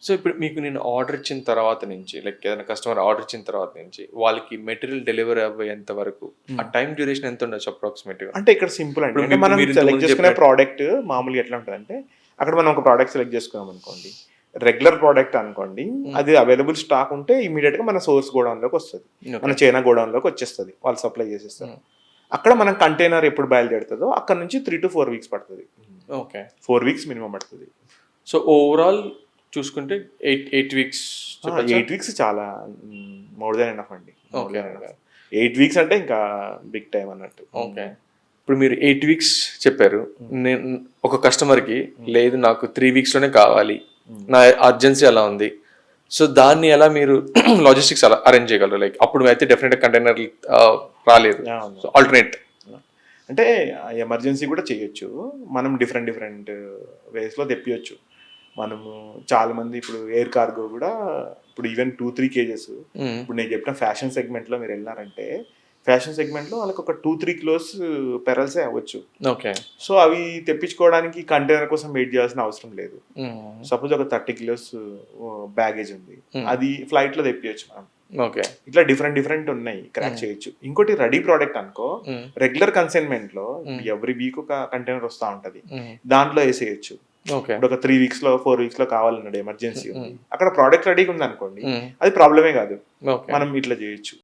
So ఇప్పుడు మీకు నేను ఆర్డర్ ఇచ్చిన తర్వాత నుంచి లైక్ ఏదైనా కస్టమర్ ఆర్డర్ ఇచ్చిన తర్వాత నుంచి వాళ్ళకి మెటీరియల్ డెలివరీ అయ్యేంత వరకు ఆ టైం డ్యూరేషన్ ఎంత ఉండొచ్చు అప్రాక్సిమేట్గా? అంటే ఇక్కడ సింపుల్ అండి. అంటే మనం మీరు సెలెక్ట్ చేసుకునే ప్రోడక్ట్ మామూలుగా ఎట్లా ఉంటుందంటే, అక్కడ మనం ఒక ప్రోడక్ట్ సెలెక్ట్ చేసుకున్నాం అనుకోండి, రెగ్యులర్ ప్రోడక్ట్ అనుకోండి, అది అవైలబుల్ స్టాక్ ఉంటే ఇమీడియట్ గా మన సోర్స్ గోడౌన్లోకి వస్తుంది, మన చైనా గోడౌన్లోకి వచ్చేస్తుంది, వాళ్ళు సప్లై చేసేస్తారు. అక్కడ మనం కంటైనర్ ఎప్పుడు బయలుదేరుతుందో అక్కడ నుంచి 3 to 4 weeks పడుతుంది. ఓకే, 4 weeks మినిమం పడుతుంది. సో ఓవరాల్ చూసుకుంటే 8 weeks. 8 weeks చాలా మోర్ దెన్ ఎనఫ్ అండి. ఓకే, 8 weeks అంటే ఇంకా బిగ్ టైం అన్నట్టు. ఓకే, ఇప్పుడు మీరు 8 weeks చెప్పారు. నేను ఒక కస్టమర్కి లేదు నాకు 3 weeksలోనే కావాలి, నా అర్జెన్సీ అలా ఉంది, సో దాన్ని ఎలా మీరు లాజిస్టిక్స్ అలా అరేంజ్ చేయగలరు? లైక్ అప్పుడు అయితే డెఫినెట్గా కంటైనర్ రాలేదు, సో ఆల్టర్నేట్ అంటే ఎమర్జెన్సీ కూడా చేయొచ్చు. మనం డిఫరెంట్ వేస్లో తెప్పియచ్చు. మనము చాలా మంది ఇప్పుడు ఎయిర్ కార్గో కూడా ఇప్పుడు ఈవెన్ 2-3 kgs. ఇప్పుడు నేను చెప్పిన ఫ్యాషన్ సెగ్మెంట్లో మీరు వెళ్ళారంటే, ఫ్యాషన్ సెగ్మెంట్లో వాళ్ళకి ఒక 2-3 kilos పెరల్సే అవ్వచ్చు. ఓకే, సో అవి తెప్పించుకోవడానికి కంటైనర్ కోసం వెయిట్ చేయాల్సిన అవసరం లేదు. సపోజ్ ఒక 30 kilos బ్యాగేజ్ ఉంది, అది ఫ్లైట్లో తెప్పియచ్చు మనం. ఓకే, ఇట్లా డిఫరెంట్ ఉన్నాయి, క్రాక్ చేయొచ్చు. ఇంకోటి రెడీ ప్రోడక్ట్ అనుకో, రెగ్యులర్ కన్సైన్మెంట్ లో ఎవ్రీ వీక్ ఒక కంటైనర్ వస్తూ ఉంటది, దాంట్లో వేసేయచ్చు. ఇప్పుడు ఒక 3 weeks లో 4 weeks లో కావాలన్నాడు, ఎమర్జెన్సీ ఉంది, అక్కడ ప్రోడక్ట్ రెడీగా ఉంది అనుకోండి, అది ప్రాబ్లమే కాదు, మనం ఇట్లా చేయొచ్చు.